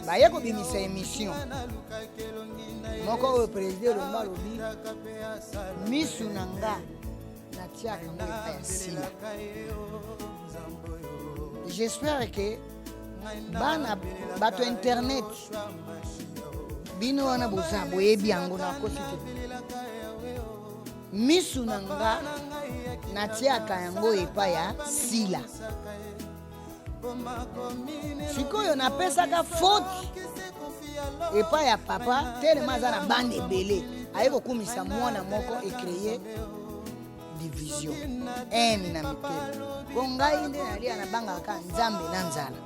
baye ko bimisa émission moko o président Lomba lobi misu nanga na tiaka ngwe ya sila. J'espère que bana bato internet bino wana boza boyebi yango na kosite misu nanga na tiaka yango epa ya sila. Sikoyo napesaka faute epa ya papa tellement aza na bande ebele aye kokumisa mwana moko ecréer division ene na mitema po ngai nde nalia na bangaka nzambe na nzala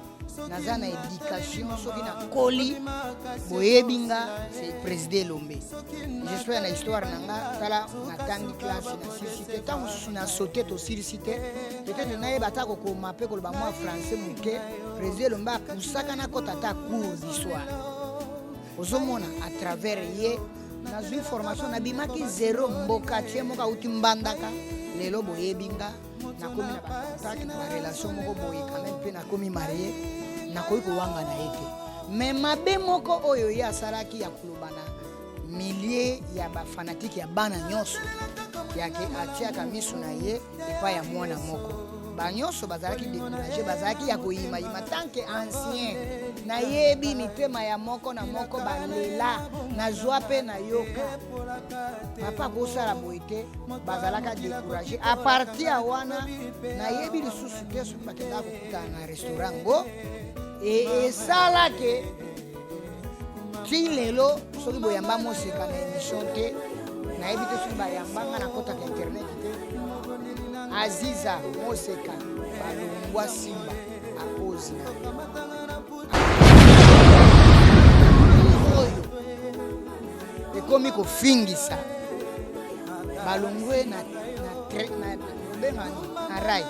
naza na éducation soki na koli boyebi nga c'est président Lombe. J'espère na histoire nanga tala natangi classe na silicité tant mosusu na sauté to silicité peut-être nayeba ta kokoma mpe koloba mwa français moke président Lombe apusaka na kota ta cours d'histoire ozomona à travers ye nazwi formation nabimaki zéro mboka tie moka uti mbandaka lelo boyebi nga nakomi na bacontact na barelation moko boye quand même mpe nakomi marié nakoki kowanga na ye te mais mabe moko oyo ye asalaki ya kolobana millier ya bafanatike ya bana nyonso yake atiaka miso na ye epai ya mwana moko banyonso bazalaki découragé bazalaki ya koyimayima tanke ancien nayebi mitema ya moko na moko balela nazwa mpe nayoka papa kosala boye te bazalaka découragé a partir ya wana nayebi lisusu te soki bakendaka kokutana na restaurant ngo esalake ti lelo soki boyamba moseka na émission te nayebi te soki bayambanga na kotaka internet te Aziza moseka balungwa simba akozi oyo ekomi kofingisa balungwe na rai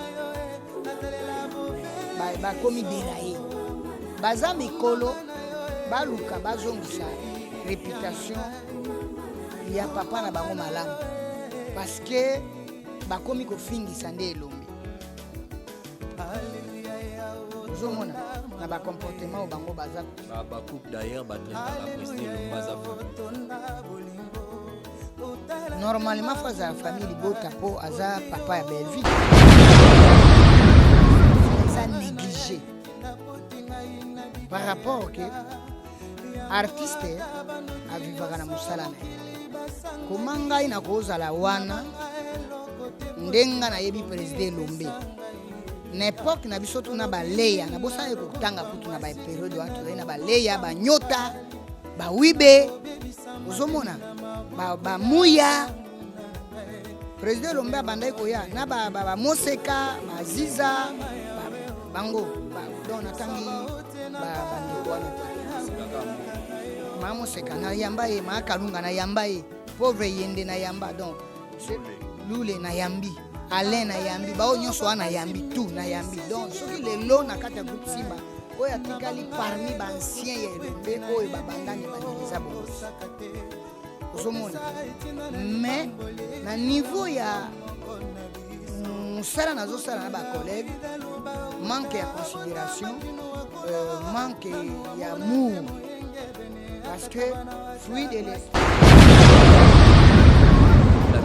bakomi deraye baza mikolo baluka bazongisa réputation ya papa na bango malamu parce que bakomi kofingisa nde Elombe ozomona na bacomportement o bango baza coupe d'ailleurs batraite la président Lomba normalement fois za famille bota po aza papa ya Belgique ça négligé par rapport que artiste avivaka na musala na comment ngai na kozala wana ndenga na yebi président Lombe n'époque na biso tuna baleya na bosa ye kokutanga kutu na ba période watu na baleya banyota bawibe ozomona ba muya président Lombe abandai koya na ba moseka baziza bango don natangi bandeko wana ma moseka na yamba ye ma kalunga na yamba ye pauvre yende na yamba donc lule na yambi Alain na yambi bao nyonso wana yambi tout na yambi donc soki lelo na kata groupe Simba oyo atikali parmi ba ancien ya Elombe oyo babandani bandeliza bongo ozomona mais na niveau ya musala nazosala na ba collègue manque ya considération manque ya amour parce que fruit de l'esprit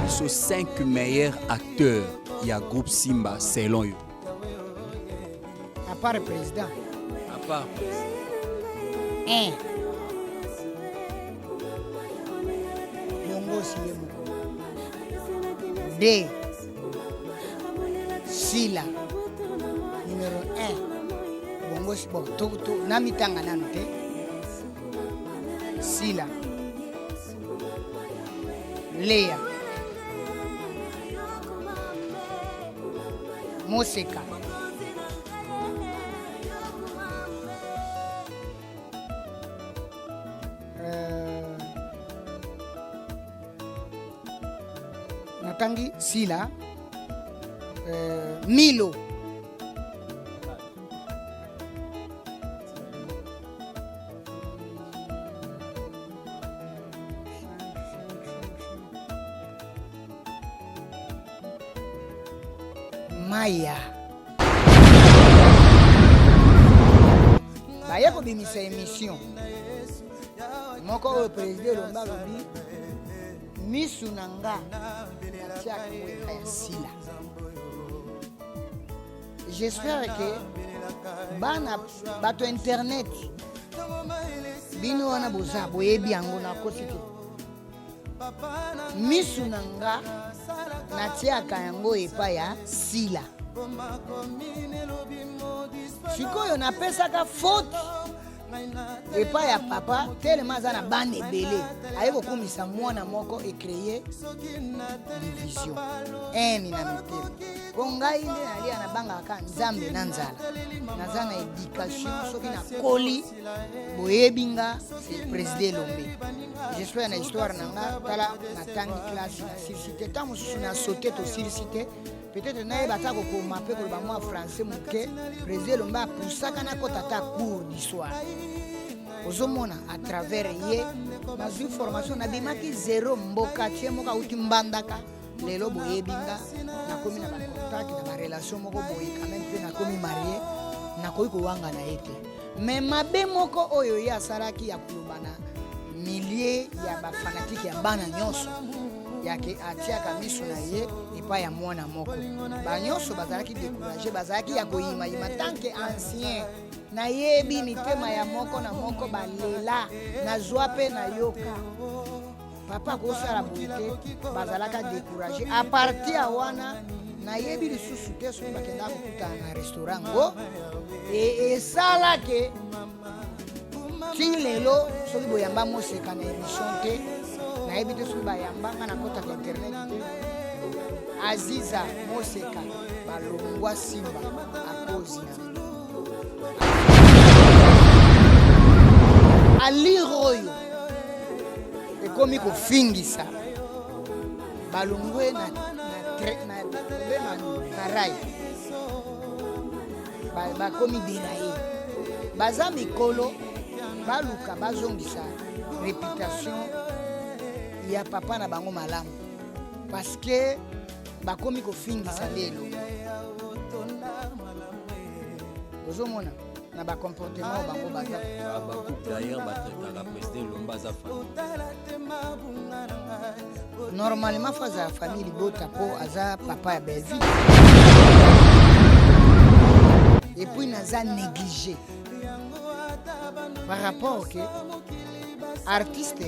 sur 5 meilleurs acteurs il y a groupe Simba selon eux à part le président à part un Longo Silemo 2 Sila numéro 1 Bongo Sibo to namitanga nanu te Sila Leya Moseka natangi Sila Milo Maya baye kobimisa émission moko oyo président Lomba lobi misu na nga natiaka epai ya sila. J'espère que bana bato internet bino wana boza boyebi yango na kosi te misu na nga natiaka yango epai ya sila. Sikoyo napesaka faute epai ya papa telema aza na bana ebele aye kokumisa mwana moko ecreye division eni na mitema po ngai nde nalia nabangaka nzambe na nzala naza na éducation soki nakoli boyebi nga président Lombe. J'espère na histoire na nga tala natangi classe na sirsite ta mosusu na sauté to sirsite peut-être nayeba ta kokoma mpe koloba mwa français moke président Lombe apusaka nakota ta cours d'histoire ozomona à travers ye nazwi formation nabimaki zéro mboka tie moko auti mbandaka lelo boyebi nga nakomi na bacontact na barelation moko boye quand même mpe nakomi marie nakoki kowanga na ye te mais mabe moko oyo ye asalaki ya koloba na milie ya bafanatike ya bana nyonso yake atiaka miso na ye epai ya mwana moko banyonso bazalaki découragé bazalaki ya koyimayima tanke ancien nayebi mitema ya moko na moko balela nazwa mpe nayoka papa kosala boye te bazalaka découragé a partir ya wana nayebi lisusu te soki bakendaka kokutana na restaurant ngo esalake ti lelo soki boyamba moseka na émission te nayebi te soki bayamba nga nakotaka internet te Aziza moseka balongwa simba akozi alire oyo ekomi kofingisa balongwe na karai bakomi deraye baza mikolo baluka bazongisa réputation ya papa na bango malamu parce que bakomi kofingisa lelo ozomona na ba comportement bango baza d'ailleurs batraitaka président Lomba za normalement faza ya famille bota po aza papa ya belle vie et puis naza négligé par rapport que artiste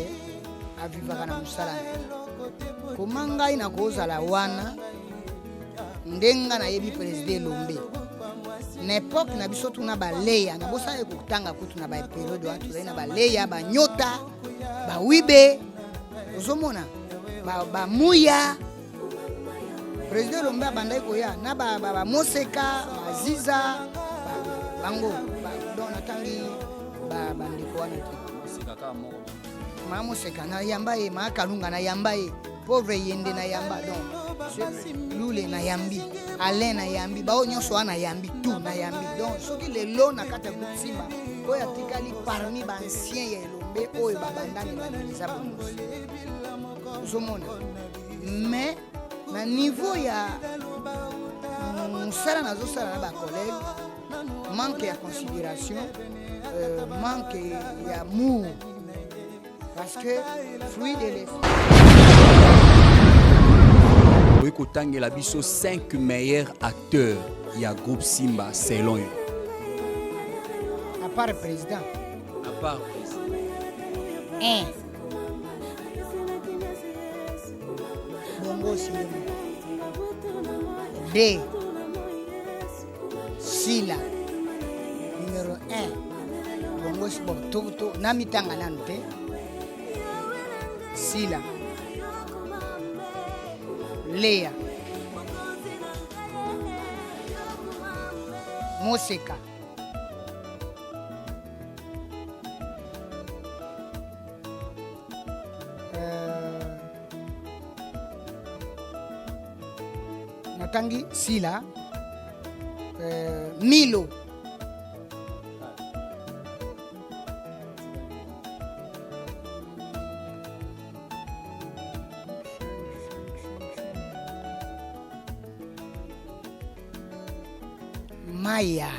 avivaka na mosala koma ngai nakozala wana ndenga nayebi président Lombe na époque na biso tuna baleya na bosala ekotanga kutu na baperiode wana tozali na baleya banyota bawibe ozomona bamuya président Lombe abandaki koya na bamoseka baziza bango don natangi bandeko wana te mamoseka na yamba ye makalunga na yamba ye pauvre yende na yamba donc lule na yambi Alain na yambi bao nyonso wana yambi tout na yambi donc soki lelo na kata kusimba oyo atikali parmi ba ancien ya Elombe oyo babandani bandeliza bomosi ozomona mais na niveau ya mosala nazosala na bacollègue manque ya considération manque ya amour parce que fruit de l'esprit oui kotangela biso 5 meilleurs acteurs ya groupe Simba selon eux à part président un Bongo Silemo 2 Sila numéro 1 Bongo Silemo to namitanga nanu te Sila Léa Moseka natangi Sila Milo Maya